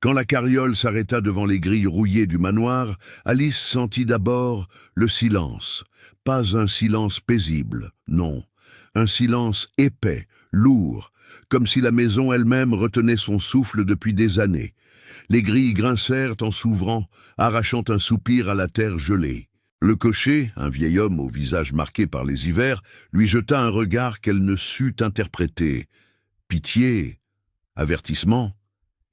Quand la carriole s'arrêta devant les grilles rouillées du manoir, Alice sentit d'abord le silence. Pas un silence paisible, non. Un silence épais, lourd, comme si la maison elle-même retenait son souffle depuis des années. Les grilles grincèrent en s'ouvrant, arrachant un soupir à la terre gelée. Le cocher, un vieil homme au visage marqué par les hivers, lui jeta un regard qu'elle ne sut interpréter. Pitié, avertissement.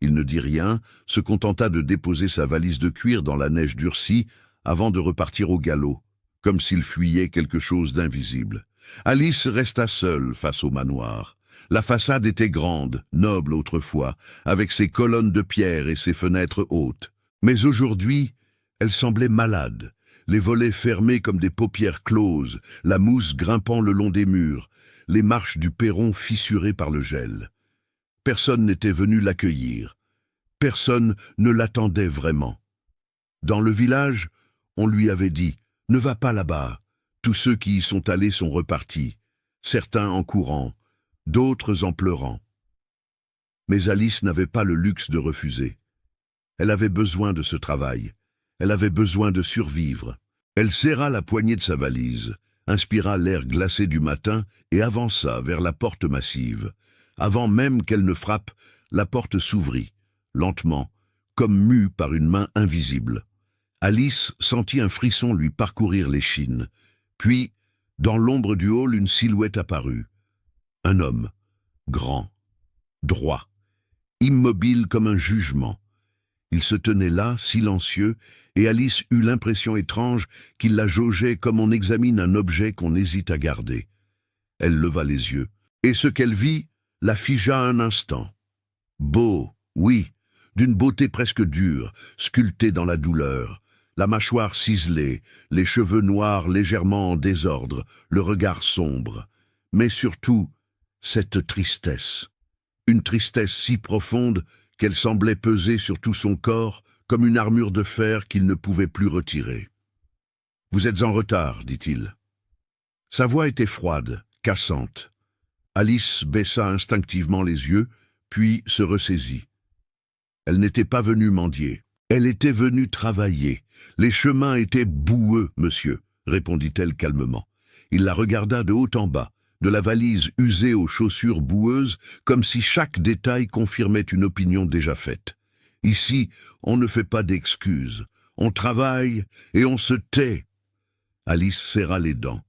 Il ne dit rien, se contenta de déposer sa valise de cuir dans la neige durcie avant de repartir au galop, comme s'il fuyait quelque chose d'invisible. Alice resta seule face au manoir. La façade était grande, noble autrefois, avec ses colonnes de pierre et ses fenêtres hautes. Mais aujourd'hui, elle semblait malade, les volets fermés comme des paupières closes, la mousse grimpant le long des murs, les marches du perron fissurées par le gel. Personne n'était venu l'accueillir. Personne ne l'attendait vraiment. Dans le village, on lui avait dit « Ne va pas là-bas ». Tous ceux qui y sont allés sont repartis, certains en courant, d'autres en pleurant. Mais Alice n'avait pas le luxe de refuser. Elle avait besoin de ce travail. Elle avait besoin de survivre. Elle serra la poignée de sa valise, inspira l'air glacé du matin et avança vers la porte massive. Avant même qu'elle ne frappe, la porte s'ouvrit, lentement, comme mue par une main invisible. Alice sentit un frisson lui parcourir l'échine. Puis, dans l'ombre du hall, une silhouette apparut. Un homme, grand, droit, immobile comme un jugement. Il se tenait là, silencieux, et Alice eut l'impression étrange qu'il la jaugeait comme on examine un objet qu'on hésite à garder. Elle leva les yeux, et ce qu'elle vit la figea un instant. Beau, oui, d'une beauté presque dure, sculptée dans la douleur, la mâchoire ciselée, les cheveux noirs légèrement en désordre, le regard sombre, mais surtout cette tristesse. Une tristesse si profonde qu'elle semblait peser sur tout son corps comme une armure de fer qu'il ne pouvait plus retirer. « Vous êtes en retard, dit-il. » Sa voix était froide, cassante. Alice baissa instinctivement les yeux, puis se ressaisit. Elle n'était pas venue mendier. Elle était venue travailler. Les chemins étaient boueux, monsieur, répondit-elle calmement. Il la regarda de haut en bas, de la valise usée aux chaussures boueuses, comme si chaque détail confirmait une opinion déjà faite. Ici, on ne fait pas d'excuses. On travaille et on se tait. Alice serra les dents.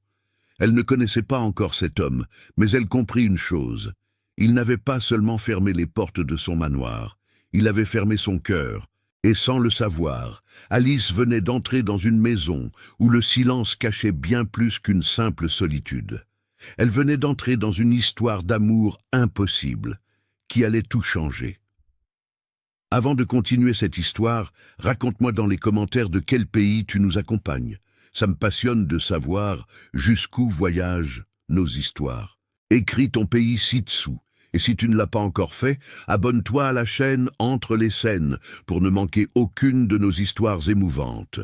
Elle ne connaissait pas encore cet homme, mais elle comprit une chose. Il n'avait pas seulement fermé les portes de son manoir, il avait fermé son cœur, et sans le savoir, Alice venait d'entrer dans une maison où le silence cachait bien plus qu'une simple solitude. Elle venait d'entrer dans une histoire d'amour impossible, qui allait tout changer. Avant de continuer cette histoire, raconte-moi dans les commentaires de quel pays tu nous accompagnes. Ça me passionne de savoir jusqu'où voyagent nos histoires. Écris ton pays ci-dessous, et si tu ne l'as pas encore fait, abonne-toi à la chaîne Entre les scènes pour ne manquer aucune de nos histoires émouvantes.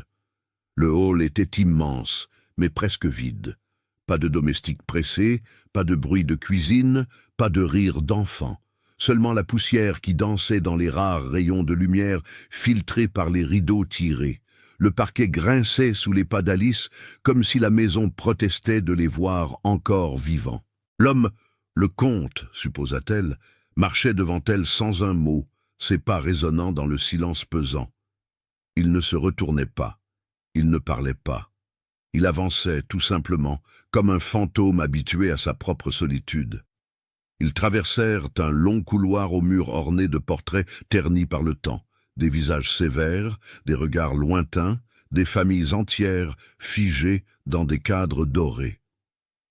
Le hall était immense, mais presque vide. Pas de domestiques pressés, pas de bruit de cuisine, pas de rire d'enfants. Seulement la poussière qui dansait dans les rares rayons de lumière filtrés par les rideaux tirés. Le parquet grinçait sous les pas d'Alice, comme si la maison protestait de les voir encore vivants. L'homme, le comte, supposa-t-elle, marchait devant elle sans un mot, ses pas résonnant dans le silence pesant. Il ne se retournait pas, il ne parlait pas. Il avançait, tout simplement, comme un fantôme habitué à sa propre solitude. Ils traversèrent un long couloir aux murs ornés de portraits ternis par le temps. Des visages sévères, des regards lointains, des familles entières figées dans des cadres dorés.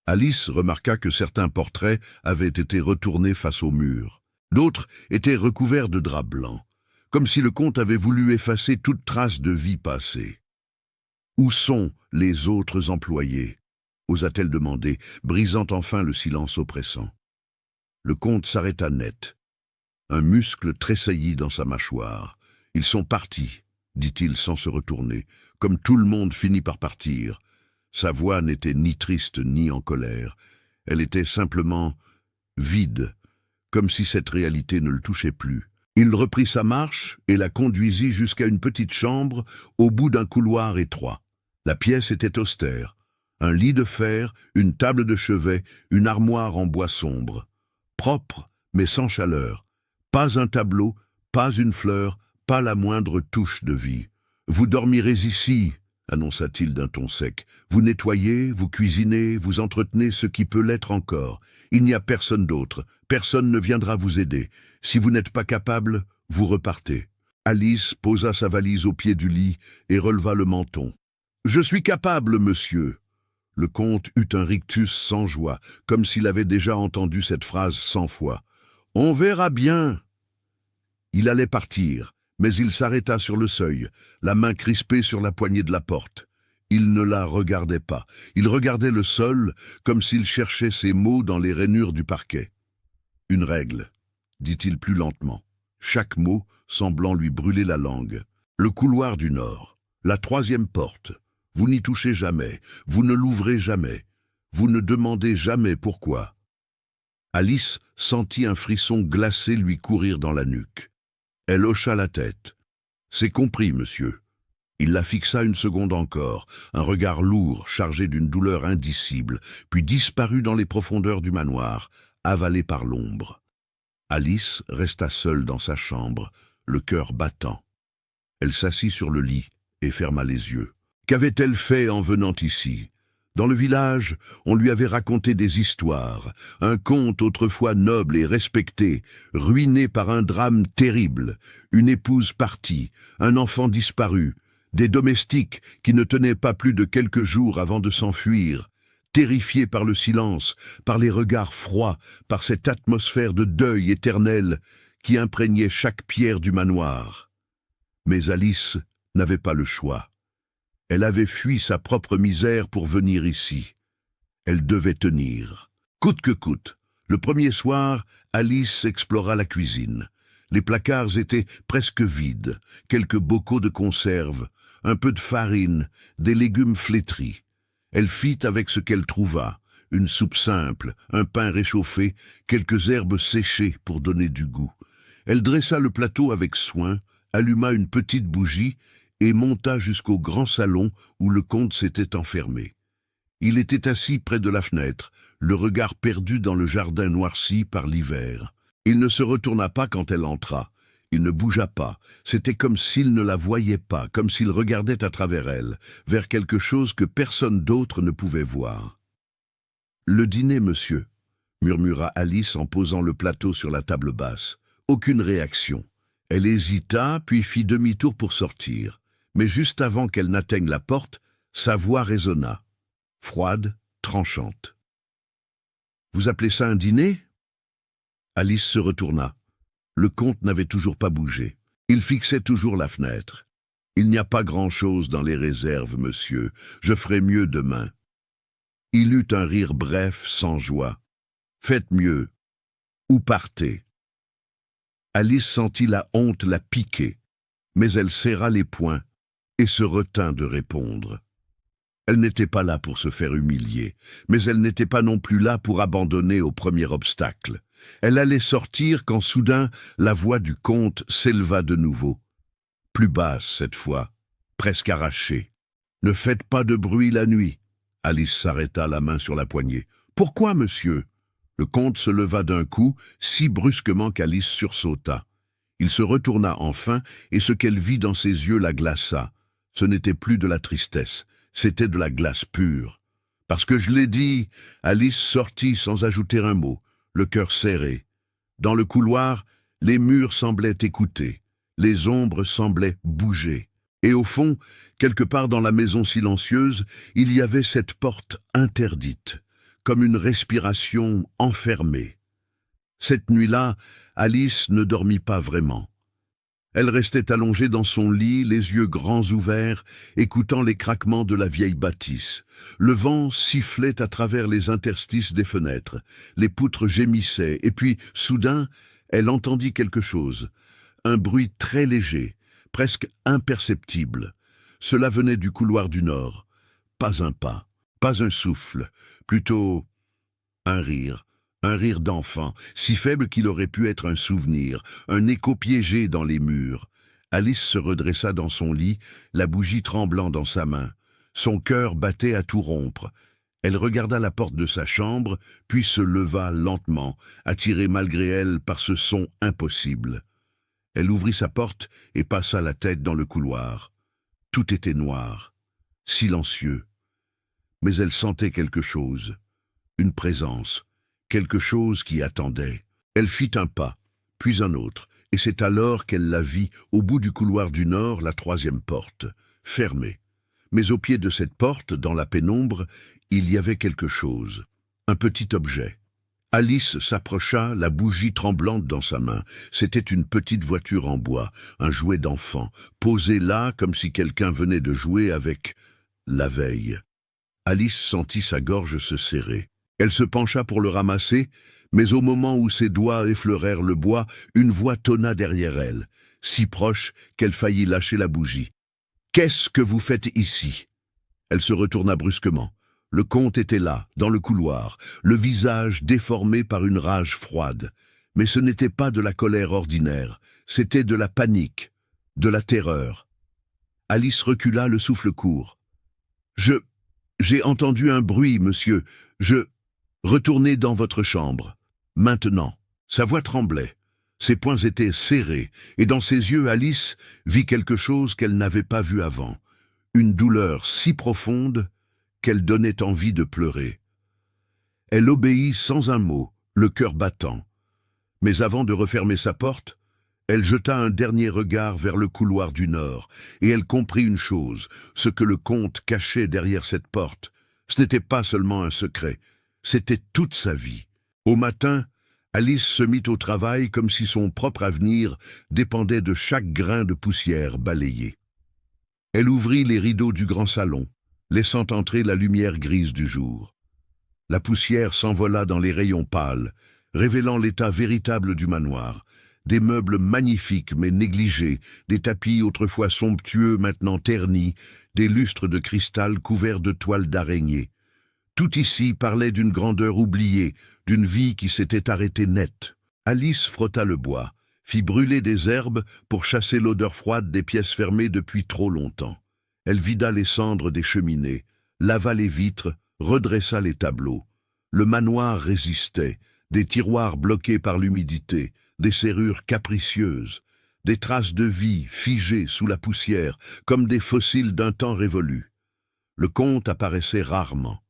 Alice remarqua que certains portraits avaient été retournés face au mur. D'autres étaient recouverts de draps blancs, comme si le comte avait voulu effacer toute trace de vie passée. « Où sont les autres employés ?» osa-t-elle demander, brisant enfin le silence oppressant. Le comte s'arrêta net. Un muscle tressaillit dans sa mâchoire. « Ils sont partis, » dit-il sans se retourner, comme tout le monde finit par partir. Sa voix n'était ni triste ni en colère. Elle était simplement vide, comme si cette réalité ne le touchait plus. Il reprit sa marche et la conduisit jusqu'à une petite chambre au bout d'un couloir étroit. La pièce était austère. Un lit de fer, une table de chevet, une armoire en bois sombre. Propre, mais sans chaleur. Pas un tableau, pas une fleur, pas la moindre touche de vie. « Vous dormirez ici », annonça-t-il d'un ton sec. « Vous nettoyez, vous cuisinez, vous entretenez ce qui peut l'être encore. Il n'y a personne d'autre. Personne ne viendra vous aider. Si vous n'êtes pas capable, vous repartez. » Alice posa sa valise au pied du lit et releva le menton. « Je suis capable, monsieur. » Le comte eut un rictus sans joie, comme s'il avait déjà entendu cette phrase 100 fois. « On verra bien. » Il allait partir, mais il s'arrêta sur le seuil, la main crispée sur la poignée de la porte. Il ne la regardait pas. Il regardait le sol, comme s'il cherchait ses mots dans les rainures du parquet. « Une règle, » dit-il plus lentement, chaque mot semblant lui brûler la langue. « Le couloir du nord, la 3e porte. Vous n'y touchez jamais, vous ne l'ouvrez jamais, vous ne demandez jamais pourquoi. » Alice sentit un frisson glacé lui courir dans la nuque. Elle hocha la tête. « C'est compris, monsieur. » Il la fixa une seconde encore, un regard lourd, chargé d'une douleur indicible, puis disparut dans les profondeurs du manoir, avalé par l'ombre. Alice resta seule dans sa chambre, le cœur battant. Elle s'assit sur le lit et ferma les yeux. Qu'avait-elle fait en venant ici? Dans le village, on lui avait raconté des histoires, un conte autrefois noble et respecté, ruiné par un drame terrible, une épouse partie, un enfant disparu, des domestiques qui ne tenaient pas plus de quelques jours avant de s'enfuir, terrifiés par le silence, par les regards froids, par cette atmosphère de deuil éternel qui imprégnait chaque pierre du manoir. Mais Alice n'avait pas le choix. Elle avait fui sa propre misère pour venir ici. Elle devait tenir. Coûte que coûte. Le premier soir, Alice explora la cuisine. Les placards étaient presque vides, quelques bocaux de conserve, un peu de farine, des légumes flétris. Elle fit avec ce qu'elle trouva, une soupe simple, un pain réchauffé, quelques herbes séchées pour donner du goût. Elle dressa le plateau avec soin, alluma une petite bougie et monta jusqu'au grand salon où le comte s'était enfermé. Il était assis près de la fenêtre, le regard perdu dans le jardin noirci par l'hiver. Il ne se retourna pas quand elle entra. Il ne bougea pas. C'était comme s'il ne la voyait pas, comme s'il regardait à travers elle, vers quelque chose que personne d'autre ne pouvait voir. « Le dîner, monsieur » murmura Alice en posant le plateau sur la table basse. Aucune réaction. Elle hésita, puis fit demi-tour pour sortir. Mais juste avant qu'elle n'atteigne la porte, sa voix résonna, froide, tranchante. « Vous appelez ça un dîner ?» Alice se retourna. Le comte n'avait toujours pas bougé. Il fixait toujours la fenêtre. « Il n'y a pas grand-chose dans les réserves, monsieur. Je ferai mieux demain. » Il eut un rire bref, sans joie. « Faites mieux. Ou partez. » Alice sentit la honte la piquer, mais elle serra les poings et se retint de répondre. Elle n'était pas là pour se faire humilier, mais elle n'était pas non plus là pour abandonner au premier obstacle. Elle allait sortir quand soudain la voix du comte s'éleva de nouveau. Plus basse cette fois, presque arrachée. « Ne faites pas de bruit la nuit. » Alice s'arrêta, la main sur la poignée. « Pourquoi, monsieur ?» Le comte se leva d'un coup, si brusquement qu'Alice sursauta. Il se retourna enfin, et ce qu'elle vit dans ses yeux la glaça. Ce n'était plus de la tristesse, c'était de la glace pure. « Parce que je l'ai dit !» Alice sortit sans ajouter un mot, le cœur serré. Dans le couloir, les murs semblaient écouter, les ombres semblaient bouger. Et au fond, quelque part dans la maison silencieuse, il y avait cette porte interdite, comme une respiration enfermée. Cette nuit-là, Alice ne dormit pas vraiment. Elle restait allongée dans son lit, les yeux grands ouverts, écoutant les craquements de la vieille bâtisse. Le vent sifflait à travers les interstices des fenêtres, les poutres gémissaient, et puis, soudain, elle entendit quelque chose, un bruit très léger, presque imperceptible. Cela venait du couloir du nord. Pas un pas, pas un souffle, plutôt un rire, Un rire d'enfant, si faible qu'il aurait pu être un souvenir, un écho piégé dans les murs. Alice se redressa dans son lit, la bougie tremblant dans sa main. Son cœur battait à tout rompre. Elle regarda la porte de sa chambre, puis se leva lentement, attirée malgré elle par ce son impossible. Elle ouvrit sa porte et passa la tête dans le couloir. Tout était noir, silencieux. Mais elle sentait quelque chose, une présence, quelque chose qui attendait. Elle fit un pas, puis un autre, et c'est alors qu'elle la vit, au bout du couloir du nord, la troisième porte, fermée. Mais au pied de cette porte, dans la pénombre, il y avait quelque chose, un petit objet. Alice s'approcha, la bougie tremblante dans sa main. C'était une petite voiture en bois, un jouet d'enfant, posé là comme si quelqu'un venait de jouer avec la veille. Alice sentit sa gorge se serrer. Elle se pencha pour le ramasser, mais au moment où ses doigts effleurèrent le bois, une voix tonna derrière elle, si proche qu'elle faillit lâcher la bougie. « Qu'est-ce que vous faites ici ?» Elle se retourna brusquement. Le comte était là, dans le couloir, le visage déformé par une rage froide. Mais ce n'était pas de la colère ordinaire, c'était de la panique, de la terreur. Alice recula, le souffle court. « J'ai entendu un bruit, monsieur. Retournez dans votre chambre. Maintenant. » Sa voix tremblait. Ses poings étaient serrés, et dans ses yeux, Alice vit quelque chose qu'elle n'avait pas vu avant. Une douleur si profonde qu'elle donnait envie de pleurer. Elle obéit sans un mot, le cœur battant. Mais avant de refermer sa porte, elle jeta un dernier regard vers le couloir du nord, et elle comprit une chose, ce que le comte cachait derrière cette porte. Ce n'était pas seulement un secret, c'était toute sa vie. Au matin, Alice se mit au travail comme si son propre avenir dépendait de chaque grain de poussière balayé. Elle ouvrit les rideaux du grand salon, laissant entrer la lumière grise du jour. La poussière s'envola dans les rayons pâles, révélant l'état véritable du manoir. Des meubles magnifiques mais négligés, des tapis autrefois somptueux maintenant ternis, des lustres de cristal couverts de toiles d'araignée. Tout ici parlait d'une grandeur oubliée, d'une vie qui s'était arrêtée nette. Alice frotta le bois, fit brûler des herbes pour chasser l'odeur froide des pièces fermées depuis trop longtemps. Elle vida les cendres des cheminées, lava les vitres, redressa les tableaux. Le manoir résistait, des tiroirs bloqués par l'humidité, des serrures capricieuses, des traces de vie figées sous la poussière, comme des fossiles d'un temps révolu. Le comte apparaissait rarement,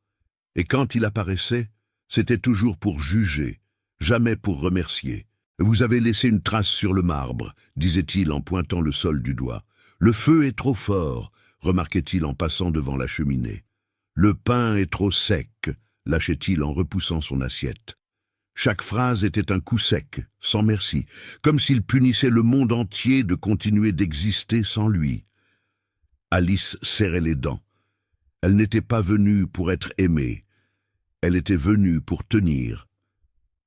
et quand il apparaissait, c'était toujours pour juger, jamais pour remercier. « Vous avez laissé une trace sur le marbre », disait-il en pointant le sol du doigt. « Le feu est trop fort », remarquait-il en passant devant la cheminée. « Le pain est trop sec », lâchait-il en repoussant son assiette. Chaque phrase était un coup sec, sans merci, comme s'il punissait le monde entier de continuer d'exister sans lui. Alice serrait les dents. Elle n'était pas venue pour être aimée. Elle était venue pour tenir.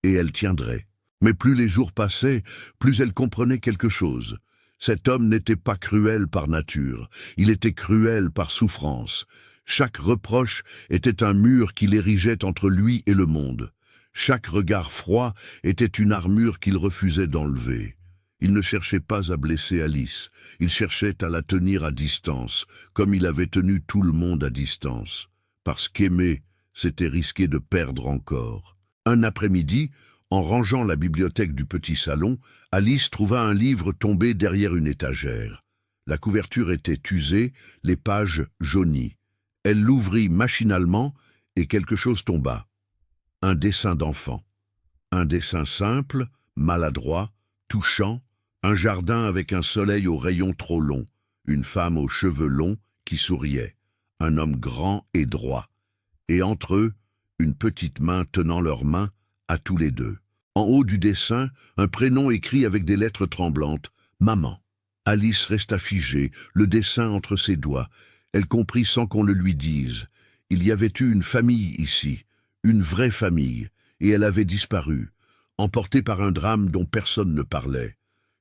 Et elle tiendrait. Mais plus les jours passaient, plus elle comprenait quelque chose. Cet homme n'était pas cruel par nature, il était cruel par souffrance. Chaque reproche était un mur qu'il érigeait entre lui et le monde. Chaque regard froid était une armure qu'il refusait d'enlever. Il ne cherchait pas à blesser Alice, il cherchait à la tenir à distance, comme il avait tenu tout le monde à distance. Parce qu'aimer, c'était risquer de perdre encore. Un après-midi, en rangeant la bibliothèque du petit salon, Alice trouva un livre tombé derrière une étagère. La couverture était usée, les pages jaunies. Elle l'ouvrit machinalement et quelque chose tomba. Un dessin d'enfant. Un dessin simple, maladroit, touchant, un jardin avec un soleil aux rayons trop longs, une femme aux cheveux longs qui souriait, un homme grand et droit, et entre eux, une petite main tenant leurs mains à tous les deux. En haut du dessin, un prénom écrit avec des lettres tremblantes, « Maman ». Alice resta figée, le dessin entre ses doigts. Elle comprit sans qu'on le lui dise. Il y avait eu une famille ici, une vraie famille, et elle avait disparu, emportée par un drame dont personne ne parlait.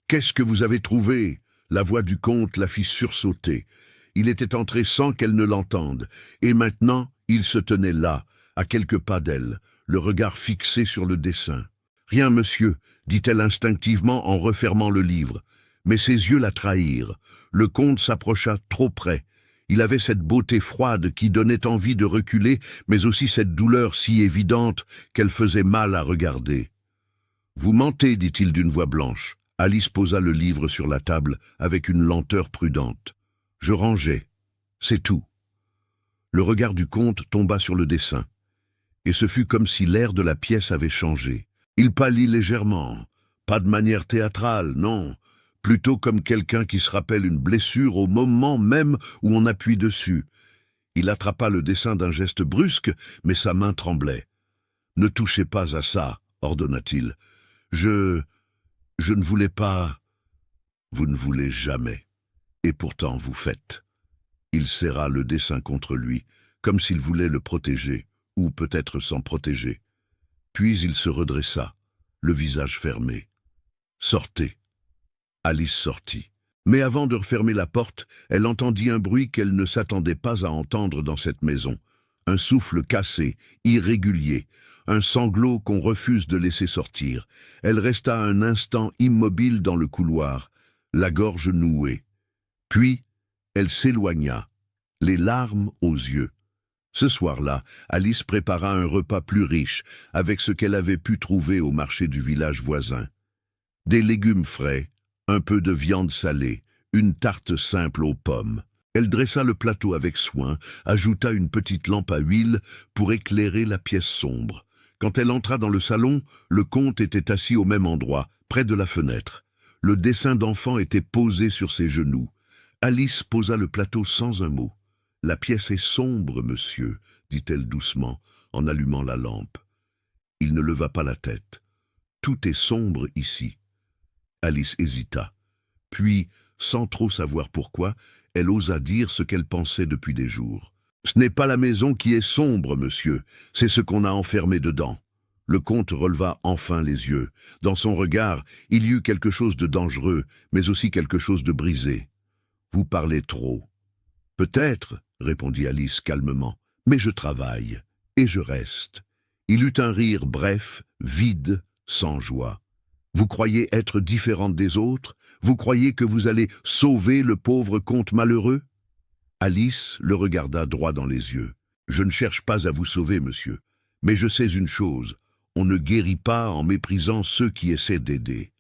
« Qu'est-ce que vous avez trouvé ?» La voix du comte la fit sursauter. Il était entré sans qu'elle ne l'entende, et maintenant il se tenait là, à quelques pas d'elle, le regard fixé sur le dessin. « Rien, monsieur, dit-elle instinctivement en refermant le livre. Mais ses yeux la trahirent. Le comte s'approcha trop près. Il avait cette beauté froide qui donnait envie de reculer, mais aussi cette douleur si évidente qu'elle faisait mal à regarder. « Vous mentez, dit-il d'une voix blanche. » Alice posa le livre sur la table avec une lenteur prudente. « Je rangeais. C'est tout. » Le regard du comte tomba sur le dessin. Et ce fut comme si l'air de la pièce avait changé. Il pâlit légèrement. Pas de manière théâtrale, non. Plutôt comme quelqu'un qui se rappelle une blessure au moment même où on appuie dessus. Il attrapa le dessin d'un geste brusque, mais sa main tremblait. « Ne touchez pas à ça, ordonna-t-il. Je ne voulais pas... » « Vous ne voulez jamais. Et pourtant vous faites. » Il serra le dessin contre lui, comme s'il voulait le protéger, ou peut-être s'en protéger. Puis il se redressa, le visage fermé. « Sortez. » Alice sortit. Mais avant de refermer la porte, elle entendit un bruit qu'elle ne s'attendait pas à entendre dans cette maison. Un souffle cassé, irrégulier, un sanglot qu'on refuse de laisser sortir. Elle resta un instant immobile dans le couloir, la gorge nouée. Puis, elle s'éloigna, les larmes aux yeux. Ce soir-là, Alice prépara un repas plus riche, avec ce qu'elle avait pu trouver au marché du village voisin. Des légumes frais, un peu de viande salée, une tarte simple aux pommes. Elle dressa le plateau avec soin, ajouta une petite lampe à huile pour éclairer la pièce sombre. Quand elle entra dans le salon, le comte était assis au même endroit, près de la fenêtre. Le dessin d'enfant était posé sur ses genoux. Alice posa le plateau sans un mot. « La pièce est sombre, monsieur, » dit-elle doucement, en allumant la lampe. Il ne leva pas la tête. « Tout est sombre ici. » Alice hésita. Puis, sans trop savoir pourquoi, elle osa dire ce qu'elle pensait depuis des jours. « Ce n'est pas la maison qui est sombre, monsieur, c'est ce qu'on a enfermé dedans. » Le comte releva enfin les yeux. Dans son regard, il y eut quelque chose de dangereux, mais aussi quelque chose de brisé. « Vous parlez trop. »« Peut-être, » répondit Alice calmement, « mais je travaille, et je reste. » Il eut un rire bref, vide, sans joie. « Vous croyez être différente des autres? Vous croyez que vous allez sauver le pauvre comte malheureux ?» Alice le regarda droit dans les yeux. « Je ne cherche pas à vous sauver, monsieur, mais je sais une chose. On ne guérit pas en méprisant ceux qui essaient d'aider. »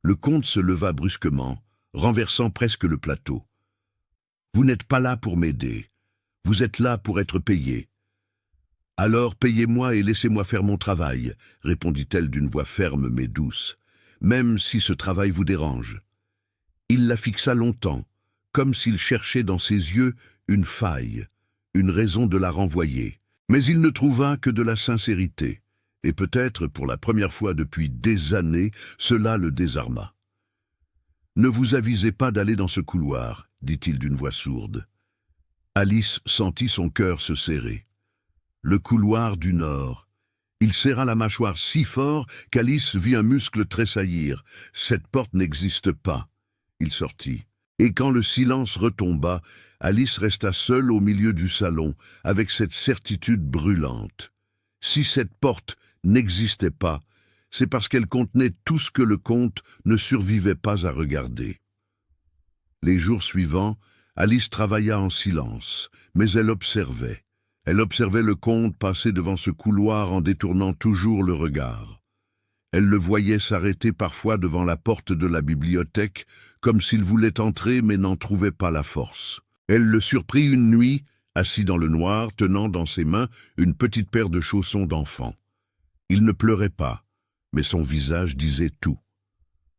Le comte se leva brusquement, renversant presque le plateau. « Vous n'êtes pas là pour m'aider. Vous êtes là pour être payé. »« Alors payez-moi et laissez-moi faire mon travail, » répondit-elle d'une voix ferme mais douce, « même si ce travail vous dérange. » Il la fixa longtemps, comme s'il cherchait dans ses yeux une faille, une raison de la renvoyer. Mais il ne trouva que de la sincérité. Et peut-être, pour la première fois depuis des années, cela le désarma. « Ne vous avisez pas d'aller dans ce couloir, » dit-il d'une voix sourde. Alice sentit son cœur se serrer. Le couloir du Nord. Il serra la mâchoire si fort qu'Alice vit un muscle tressaillir. Cette porte n'existe pas. Il sortit. Et quand le silence retomba, Alice resta seule au milieu du salon, avec cette certitude brûlante. Si cette porte n'existait pas, c'est parce qu'elle contenait tout ce que le comte ne survivait pas à regarder. Les jours suivants, Alice travailla en silence, mais elle observait. Elle observait le comte passer devant ce couloir en détournant toujours le regard. Elle le voyait s'arrêter parfois devant la porte de la bibliothèque, comme s'il voulait entrer mais n'en trouvait pas la force. Elle le surprit une nuit, assis dans le noir, tenant dans ses mains une petite paire de chaussons d'enfant. Il ne pleurait pas, mais son visage disait tout.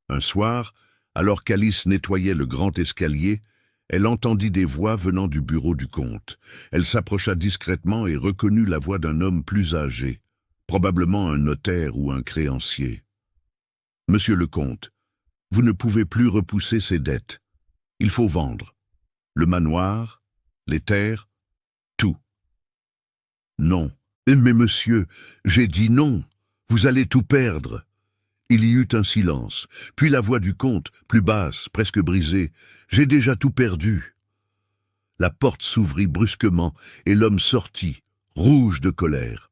Un soir, alors qu'Alice nettoyait le grand escalier, elle entendit des voix venant du bureau du comte. Elle s'approcha discrètement et reconnut la voix d'un homme plus âgé, probablement un notaire ou un créancier. « Monsieur le comte, vous ne pouvez plus repousser ces dettes. Il faut vendre. Le manoir, les terres, tout. » « Non. Mais monsieur, j'ai dit non. Vous allez tout perdre. » Il y eut un silence, puis la voix du comte, plus basse, presque brisée. « J'ai déjà tout perdu. » La porte s'ouvrit brusquement et l'homme sortit, rouge de colère.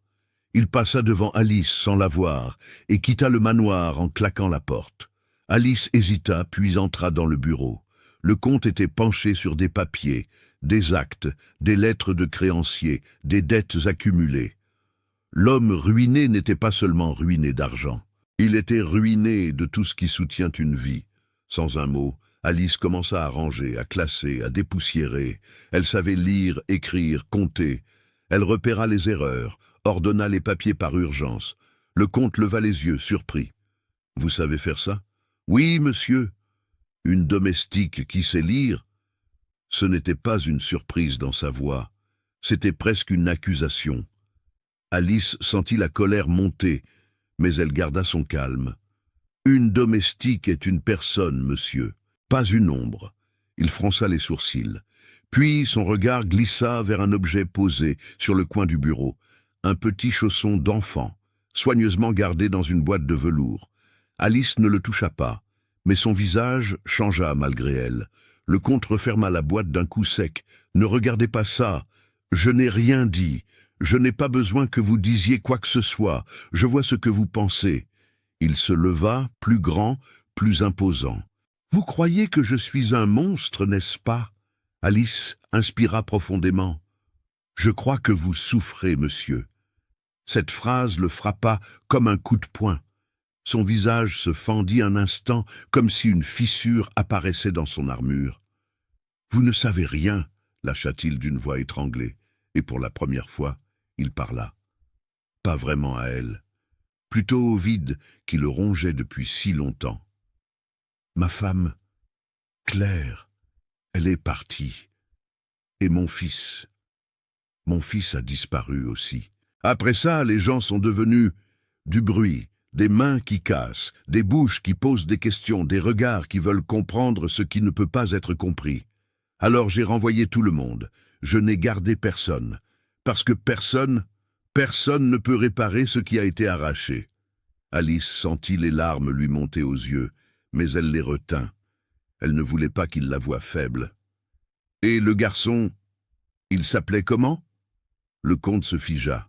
Il passa devant Alice sans la voir et quitta le manoir en claquant la porte. Alice hésita, puis entra dans le bureau. Le comte était penché sur des papiers, des actes, des lettres de créanciers, des dettes accumulées. L'homme ruiné n'était pas seulement ruiné d'argent. Il était ruiné de tout ce qui soutient une vie. Sans un mot, Alice commença à ranger, à classer, à dépoussiérer. Elle savait lire, écrire, compter. Elle repéra les erreurs, ordonna les papiers par urgence. Le comte leva les yeux, surpris. « Vous savez faire ça ?»« Oui, monsieur. » Une domestique qui sait lire? Ce n'était pas une surprise dans sa voix, c'était presque une accusation. Alice sentit la colère monter, mais elle garda son calme. Une domestique est une personne, monsieur, pas une ombre. Il fronça les sourcils. Puis son regard glissa vers un objet posé sur le coin du bureau, un petit chausson d'enfant, soigneusement gardé dans une boîte de velours. Alice ne le toucha pas, mais son visage changea malgré elle. Le comte referma la boîte d'un coup sec. « Ne regardez pas ça. Je n'ai rien dit. Je n'ai pas besoin que vous disiez quoi que ce soit. Je vois ce que vous pensez. » Il se leva, plus grand, plus imposant. « Vous croyez que je suis un monstre, n'est-ce pas ?» Alice inspira profondément. « Je crois que vous souffrez, monsieur. » Cette phrase le frappa comme un coup de poing. Son visage se fendit un instant, comme si une fissure apparaissait dans son armure. « Vous ne savez rien » lâcha-t-il d'une voix étranglée, et pour la première fois, il parla. Pas vraiment à elle, plutôt au vide qui le rongeait depuis si longtemps. « Ma femme, Claire, elle est partie. Et mon fils a disparu aussi. Après ça, les gens sont devenus du bruit. Des mains qui cassent, des bouches qui posent des questions, des regards qui veulent comprendre ce qui ne peut pas être compris. Alors j'ai renvoyé tout le monde. Je n'ai gardé personne. Parce que personne ne peut réparer ce qui a été arraché. » Alice sentit les larmes lui monter aux yeux, mais elle les retint. Elle ne voulait pas qu'il la voie faible. « Et le garçon, il s'appelait comment ?» Le comte se figea.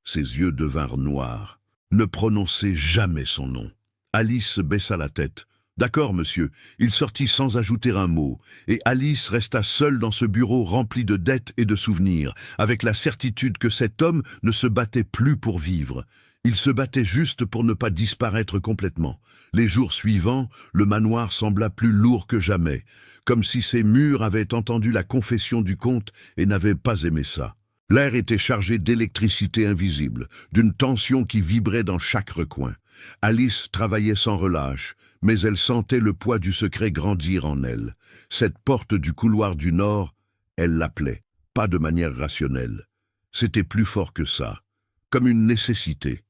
Ses yeux devinrent noirs. Ne prononcez jamais son nom. Alice baissa la tête. « D'accord, monsieur. » Il sortit sans ajouter un mot, et Alice resta seule dans ce bureau rempli de dettes et de souvenirs, avec la certitude que cet homme ne se battait plus pour vivre. Il se battait juste pour ne pas disparaître complètement. Les jours suivants, le manoir sembla plus lourd que jamais, comme si ses murs avaient entendu la confession du comte et n'avaient pas aimé ça. L'air était chargé d'électricité invisible, d'une tension qui vibrait dans chaque recoin. Alice travaillait sans relâche, mais elle sentait le poids du secret grandir en elle. Cette porte du couloir du Nord, elle l'appelait, pas de manière rationnelle. C'était plus fort que ça, comme une nécessité.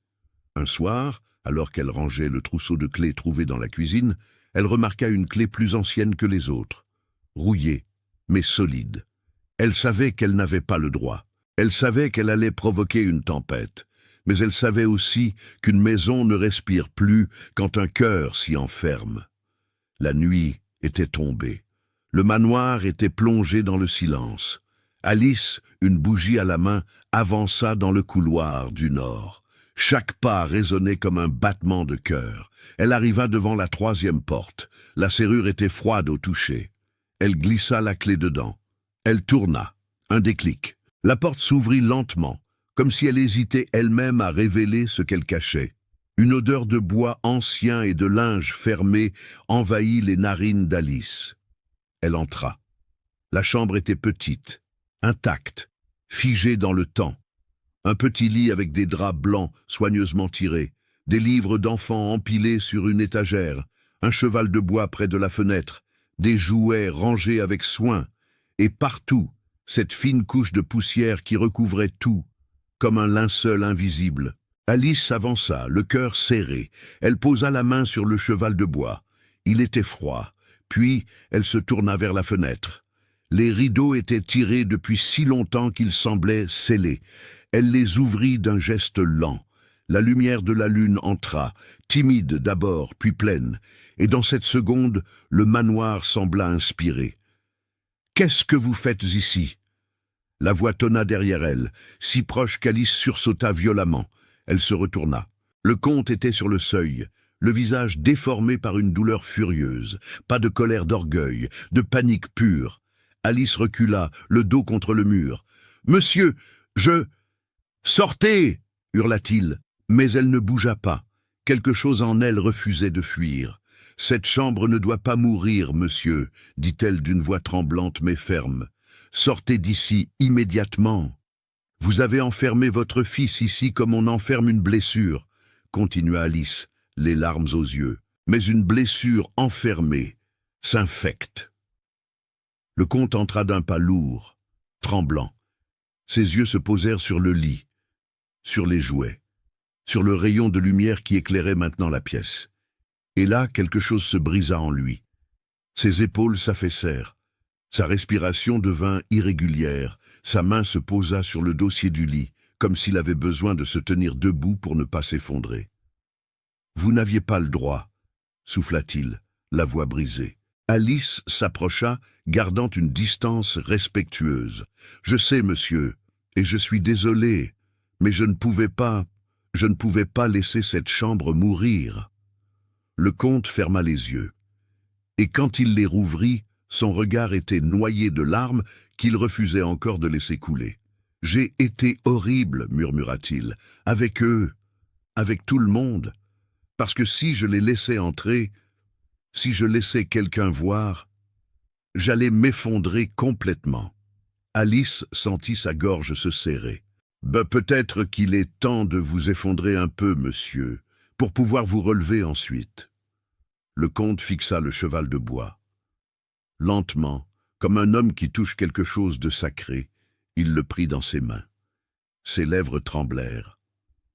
Un soir, alors qu'elle rangeait le trousseau de clés trouvé dans la cuisine, elle remarqua une clé plus ancienne que les autres, rouillée, mais solide. Elle savait qu'elle n'avait pas le droit. Elle savait qu'elle allait provoquer une tempête, mais elle savait aussi qu'une maison ne respire plus quand un cœur s'y enferme. La nuit était tombée. Le manoir était plongé dans le silence. Alice, une bougie à la main, avança dans le couloir du Nord. Chaque pas résonnait comme un battement de cœur. Elle arriva devant la troisième porte. La serrure était froide au toucher. Elle glissa la clé dedans. Elle tourna. Un déclic. La porte s'ouvrit lentement, comme si elle hésitait elle-même à révéler ce qu'elle cachait. Une odeur de bois ancien et de linge fermé envahit les narines d'Alice. Elle entra. La chambre était petite, intacte, figée dans le temps. Un petit lit avec des draps blancs soigneusement tirés, des livres d'enfants empilés sur une étagère, un cheval de bois près de la fenêtre, des jouets rangés avec soin, et partout, cette fine couche de poussière qui recouvrait tout, comme un linceul invisible. Alice s'avança, le cœur serré. Elle posa la main sur le cheval de bois. Il était froid. Puis, elle se tourna vers la fenêtre. Les rideaux étaient tirés depuis si longtemps qu'ils semblaient scellés. Elle les ouvrit d'un geste lent. La lumière de la lune entra, timide d'abord, puis pleine. Et dans cette seconde, le manoir sembla inspirer. « Qu'est-ce que vous faites ici ?» La voix tonna derrière elle, si proche qu'Alice sursauta violemment. Elle se retourna. Le comte était sur le seuil, le visage déformé par une douleur furieuse. Pas de colère d'orgueil, de panique pure. Alice recula, le dos contre le mur. « Monsieur, je... »« Sortez !» hurla-t-il. Mais elle ne bougea pas. Quelque chose en elle refusait de fuir. « Cette chambre ne doit pas mourir, monsieur, » dit-elle d'une voix tremblante mais ferme. « Sortez d'ici immédiatement. »« Vous avez enfermé votre fils ici comme on enferme une blessure, » continua Alice, les larmes aux yeux. « Mais une blessure enfermée s'infecte. » Le comte entra d'un pas lourd, tremblant. Ses yeux se posèrent sur le lit, sur les jouets, sur le rayon de lumière qui éclairait maintenant la pièce. Et là, quelque chose se brisa en lui. Ses épaules s'affaissèrent. Sa respiration devint irrégulière. Sa main se posa sur le dossier du lit, comme s'il avait besoin de se tenir debout pour ne pas s'effondrer. « Vous n'aviez pas le droit, » souffla-t-il, la voix brisée. Alice s'approcha, gardant une distance respectueuse. « Je sais, monsieur, et je suis désolé, mais je ne pouvais pas laisser cette chambre mourir. » Le comte ferma les yeux. Et quand il les rouvrit, son regard était noyé de larmes qu'il refusait encore de laisser couler. « J'ai été horrible, » murmura-t-il, « avec eux, avec tout le monde, parce que si je les laissais entrer, si je laissais quelqu'un voir, j'allais m'effondrer complètement. » Alice sentit sa gorge se serrer. « Peut-être qu'il est temps de vous effondrer un peu, monsieur, pour pouvoir vous relever ensuite. » Le comte fixa le cheval de bois. Lentement, comme un homme qui touche quelque chose de sacré, il le prit dans ses mains. Ses lèvres tremblèrent.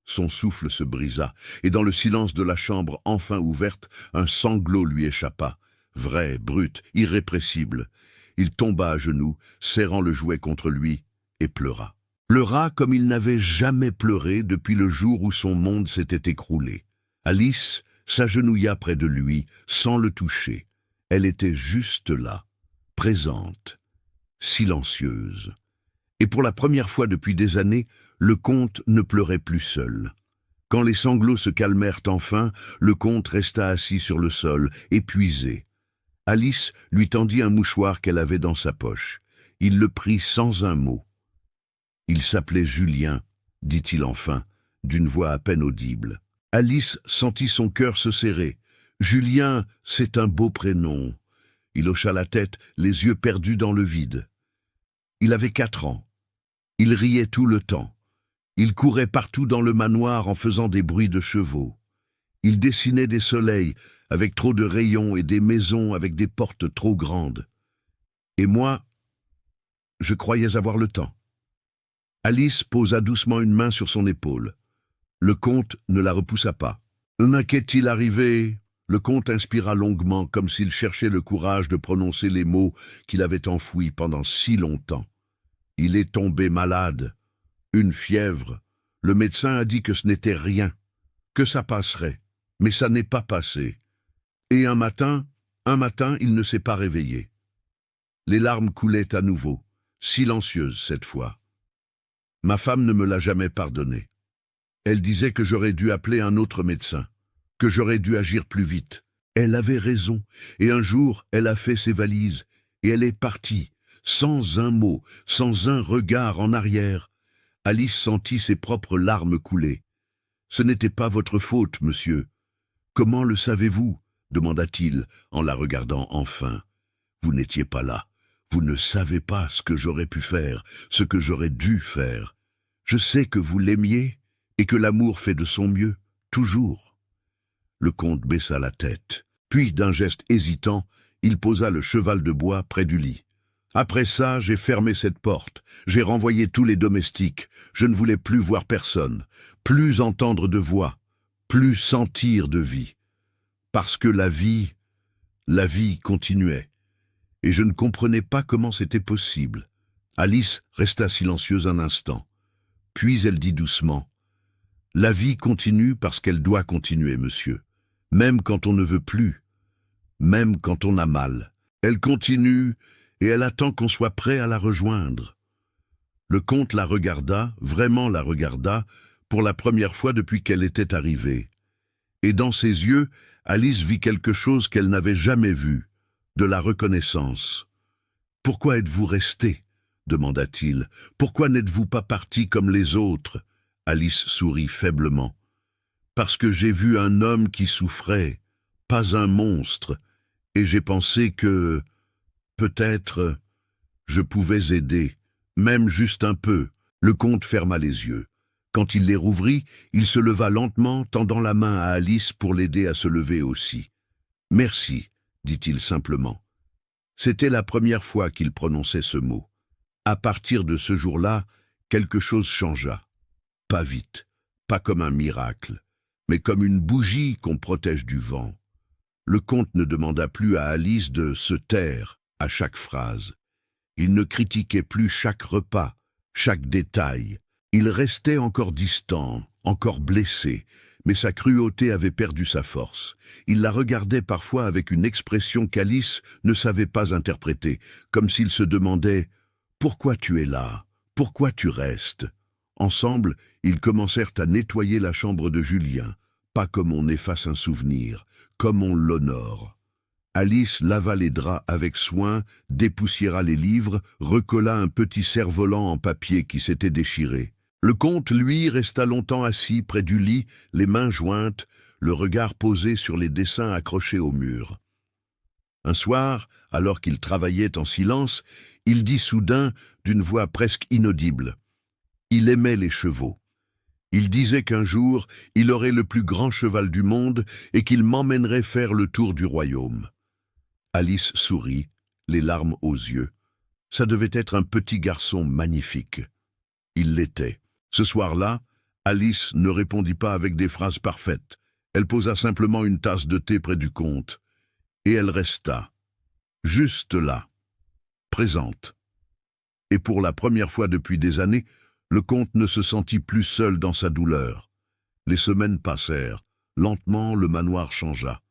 Son souffle se brisa, et dans le silence de la chambre enfin ouverte, un sanglot lui échappa, vrai, brut, irrépressible. Il tomba à genoux, serrant le jouet contre lui, et pleura. Pleura comme il n'avait jamais pleuré depuis le jour où son monde s'était écroulé. Alice s'agenouilla près de lui, sans le toucher. Elle était juste là, présente, silencieuse. Et pour la première fois depuis des années, le comte ne pleurait plus seul. Quand les sanglots se calmèrent enfin, le comte resta assis sur le sol, épuisé. Alice lui tendit un mouchoir qu'elle avait dans sa poche. Il le prit sans un mot. « Il s'appelait Julien, » dit-il enfin, d'une voix à peine audible. Alice sentit son cœur se serrer. « Julien, c'est un beau prénom. » Il hocha la tête, les yeux perdus dans le vide. Il avait 4 ans. Il riait tout le temps. Il courait partout dans le manoir en faisant des bruits de chevaux. Il dessinait des soleils avec trop de rayons et des maisons avec des portes trop grandes. Et moi, je croyais avoir le temps. Alice posa doucement une main sur son épaule. Le comte ne la repoussa pas. « N'en qu'est-il arrivé ?» Le comte inspira longuement, comme s'il cherchait le courage de prononcer les mots qu'il avait enfouis pendant si longtemps. « Il est tombé malade. Une fièvre. Le médecin a dit que ce n'était rien, que ça passerait. Mais ça n'est pas passé. Et un matin, il ne s'est pas réveillé. » Les larmes coulaient à nouveau, silencieuses cette fois. Ma femme ne me l'a jamais pardonné. Elle disait que j'aurais dû appeler un autre médecin, que j'aurais dû agir plus vite. Elle avait raison, et un jour, elle a fait ses valises, et elle est partie, sans un mot, sans un regard en arrière. Alice sentit ses propres larmes couler. « Ce n'était pas votre faute, monsieur. »« Comment le savez-vous » demanda-t-il, en la regardant enfin. « Vous n'étiez pas là. Vous ne savez pas ce que j'aurais pu faire, ce que j'aurais dû faire. Je sais que vous l'aimiez, et que l'amour fait de son mieux, toujours. » Le comte baissa la tête. Puis, d'un geste hésitant, il posa le cheval de bois près du lit. « Après ça, j'ai fermé cette porte. J'ai renvoyé tous les domestiques. Je ne voulais plus voir personne, plus entendre de voix, plus sentir de vie. Parce que la vie continuait. Et je ne comprenais pas comment c'était possible. » Alice resta silencieuse un instant. Puis elle dit doucement, « La vie continue parce qu'elle doit continuer, monsieur. Même quand on ne veut plus, même quand on a mal. Elle continue et elle attend qu'on soit prêt à la rejoindre. » Le comte la regarda, vraiment la regarda, pour la première fois depuis qu'elle était arrivée. Et dans ses yeux, Alice vit quelque chose qu'elle n'avait jamais vu, de la reconnaissance. « Pourquoi êtes-vous resté ?» demanda-t-il. « Pourquoi n'êtes-vous pas parti comme les autres ?» Alice sourit faiblement. « Parce que j'ai vu un homme qui souffrait, pas un monstre, et j'ai pensé que, peut-être, je pouvais aider, même juste un peu. » Le comte ferma les yeux. Quand il les rouvrit, il se leva lentement, tendant la main à Alice pour l'aider à se lever aussi. « Merci », dit-il simplement. C'était la première fois qu'il prononçait ce mot. À partir de ce jour-là, quelque chose changea. Pas vite, pas comme un miracle, mais comme une bougie qu'on protège du vent. Le comte ne demanda plus à Alice de se taire à chaque phrase. Il ne critiquait plus chaque repas, chaque détail. Il restait encore distant, encore blessé, mais sa cruauté avait perdu sa force. Il la regardait parfois avec une expression qu'Alice ne savait pas interpréter, comme s'il se demandait « Pourquoi tu es là? Pourquoi tu restes ?» Ensemble, ils commencèrent à nettoyer la chambre de Julien, pas comme on efface un souvenir, comme on l'honore. Alice lava les draps avec soin, dépoussiéra les livres, recolla un petit cerf-volant en papier qui s'était déchiré. Le comte, lui, resta longtemps assis près du lit, les mains jointes, le regard posé sur les dessins accrochés au mur. Un soir, alors qu'il travaillait en silence, il dit soudain, d'une voix presque inaudible, « Il aimait les chevaux. Il disait qu'un jour, il aurait le plus grand cheval du monde et qu'il m'emmènerait faire le tour du royaume. » Alice sourit, les larmes aux yeux. Ça devait être un petit garçon magnifique. Il l'était. Ce soir-là, Alice ne répondit pas avec des phrases parfaites. Elle posa simplement une tasse de thé près du comte. Et elle resta, juste là, présente. Et pour la première fois depuis des années, le comte ne se sentit plus seul dans sa douleur. Les semaines passèrent. Lentement, le manoir changea.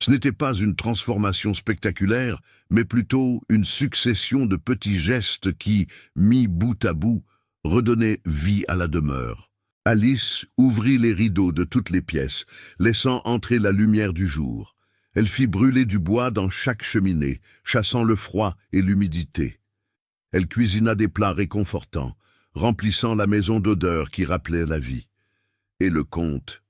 Ce n'était pas une transformation spectaculaire, mais plutôt une succession de petits gestes qui, mis bout à bout, redonnaient vie à la demeure. Alice ouvrit les rideaux de toutes les pièces, laissant entrer la lumière du jour. Elle fit brûler du bois dans chaque cheminée, chassant le froid et l'humidité. Elle cuisina des plats réconfortants, remplissant la maison d'odeurs qui rappelaient la vie. Et le comte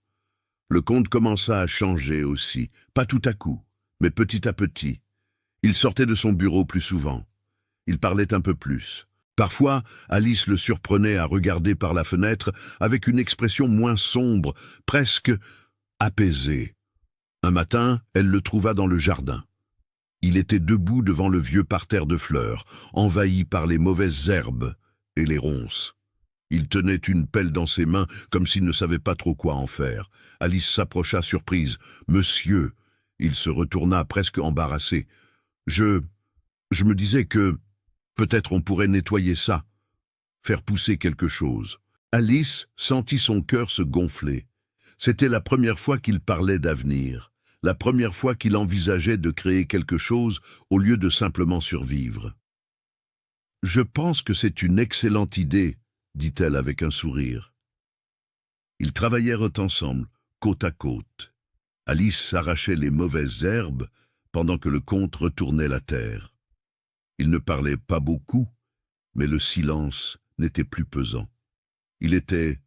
commença à changer aussi, pas tout à coup, mais petit à petit. Il sortait de son bureau plus souvent. Il parlait un peu plus. Parfois, Alice le surprenait à regarder par la fenêtre avec une expression moins sombre, presque apaisée. Un matin, elle le trouva dans le jardin. Il était debout devant le vieux parterre de fleurs, envahi par les mauvaises herbes et les ronces. Il tenait une pelle dans ses mains, comme s'il ne savait pas trop quoi en faire. Alice s'approcha surprise. « Monsieur !» Il se retourna presque embarrassé. « Je me disais que peut-être on pourrait nettoyer ça, faire pousser quelque chose. » Alice sentit son cœur se gonfler. C'était la première fois qu'il parlait d'avenir, la première fois qu'il envisageait de créer quelque chose au lieu de simplement survivre. « Je pense que c'est une excellente idée, » dit-elle avec un sourire. Ils travaillèrent ensemble, côte à côte. Alice arrachait les mauvaises herbes pendant que le comte retournait la terre. Il ne parlait pas beaucoup, mais le silence n'était plus pesant. Il était